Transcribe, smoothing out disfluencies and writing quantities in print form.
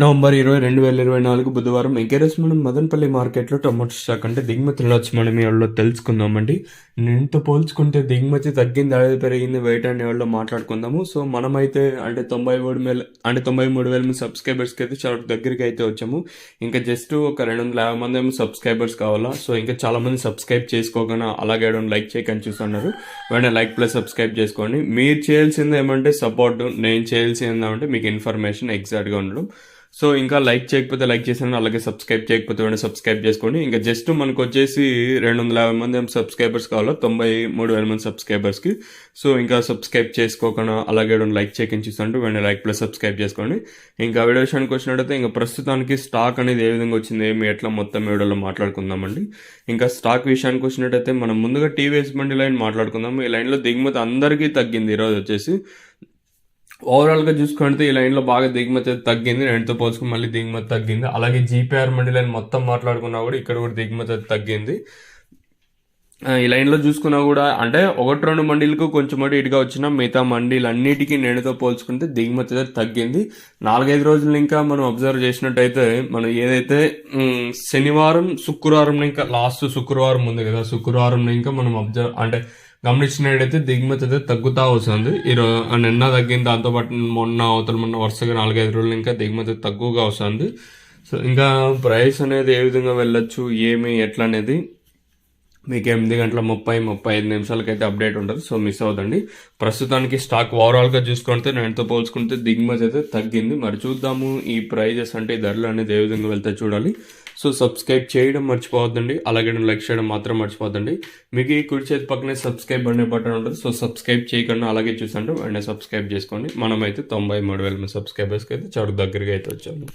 November 20, 2024 బుధవారం ఈరోజు మనం మదనపల్లి మార్కెట్లో టొమాటో స్టాక్ అంటే దిగుమతులు వచ్చి మనం ఎవరిలో తెలుసుకుందామండి. నేనుతో పోల్చుకుంటే దిగుమతి తగ్గింది, అదే పెరిగింది, వెయిట్ అనే వాళ్ళు మాట్లాడుకుందాము. సో మనమైతే అంటే 93,000 మంది సబ్స్క్రైబర్స్కి అయితే చాలా దగ్గరికి అయితే వచ్చాము. ఇంకా జస్ట్ ఒక 250 మంది ఏమో సబ్స్క్రైబర్స్ కావాలా. సో ఇంకా చాలా మంది సబ్స్క్రైబ్ చేసుకోకుండా అలాగే లైక్ చేయకని చూస్తున్నారు. వెంటనే లైక్ ప్లస్ సబ్స్క్రైబ్ చేసుకోండి. మీరు చేయాల్సింది ఏమంటే సపోర్ట్, నేను చేయాల్సింది ఏమంటే మీకు ఇన్ఫర్మేషన్ ఎగ్జాక్ట్గా ఉండడం. సో ఇంకా లైక్ చేయకపోతే లైక్ చేసాను, అలాగే సబ్స్క్రైబ్ చేయకపోతే వెంటనే సబ్స్క్రైబ్ చేసుకోండి. ఇంకా జస్ట్ మనకు వచ్చేసి 250 మంది సబ్స్క్రైబర్స్ కావాలా 93,000 మంది సబ్స్క్రైబర్స్కి. సో ఇంకా సబ్స్క్రైబ్ చేసుకోకుండా అలాగే లైక్ చేయకని చూస్తుంటే వెంటనే లైక్ ప్లస్ సబ్స్క్రైబ్ చేసుకోండి. ఇంకా వీడియో విషయానికి వచ్చినట్టయితే ఇంకా ప్రస్తుతానికి స్టాక్ అనేది ఏ విధంగా వచ్చింది, ఏమి ఎట్లా మొత్తం వీడియోలో మాట్లాడుకుందామండి. ఇంకా స్టాక్ విషయానికి వచ్చినట్టయితే మనం ముందుగా టీవీఎస్ బండి లైన్ మాట్లాడుకుందాము. ఈ లైన్లో దిగుమతి అందరికీ తగ్గింది. ఈరోజు వచ్చేసి ఓవరాల్గా చూసుకుంటే ఈ లైన్లో బాగా దిగుమతి తగ్గింది, రెండుతో పోల్చుకుని మళ్ళీ దిగుమతి తగ్గింది. అలాగే జీపీఆర్ మండి లైన్ మొత్తం మాట్లాడుకున్నా కూడా ఇక్కడ కూడా దిగుమతి తగ్గింది. ఈ లైన్లో చూసుకున్నా కూడా అంటే 1-2 మండీలకు కొంచెం ఇటుగా వచ్చిన మిగతా మండీలన్నిటికీ నేడుతో పోల్చుకుంటే దిగుమతి తగ్గింది. 4-5 రోజులు ఇంకా మనం అబ్జర్వ్ చేసినట్టయితే మనం ఏదైతే శనివారం శుక్రవారం ఇంకా లాస్ట్ శుక్రవారం ఉంది కదా, శుక్రవారం ఇంకా మనం గమనించినట్టయితే దిగుమతి అయితే తగ్గుతూ వస్తుంది. నిన్న తగ్గింది, దాంతోపాటు మొన్న వరుసగా 4-5 రోజులు ఇంకా దిగుమతి తక్కువగా వస్తుంది. సో ఇంకా ప్రైస్ అనేది ఏ విధంగా వెళ్ళొచ్చు, ఏమి ఎట్లా అనేది మీకు 8:30-35 నిమిషాలకైతే అప్డేట్ ఉంటుంది. సో మిస్ అవుతుంది. ప్రస్తుతానికి స్టాక్ ఓవరాల్గా చూసుకుంటే నేనుతో పోల్చుకుంటే దిగుమతి అయితే తగ్గింది. మరి చూద్దాము ఈ ప్రైజెస్ అంటే ఈ ధరలు అనేది ఏ విధంగా వెళ్తే చూడాలి. సో సబ్స్క్రైబ్ చేయడం మర్చిపోవద్దండి, అలాగే లైక్ చేయడం మాత్రం మర్చిపోవద్దండి. మీకు ఈ కుడి చేతి పక్కనే సబ్స్క్రైబ్ అనే బటన్ ఉంటుంది. సో సబ్స్క్రైబ్ చేయకుండా అలాగే చూసంటే వెంటనే సబ్స్క్రైబ్ చేసుకోండి. మనమైతే 93,000 సబ్స్క్రైబర్స్కి అయితే చాలా దగ్గరగా అయితే వచ్చాము.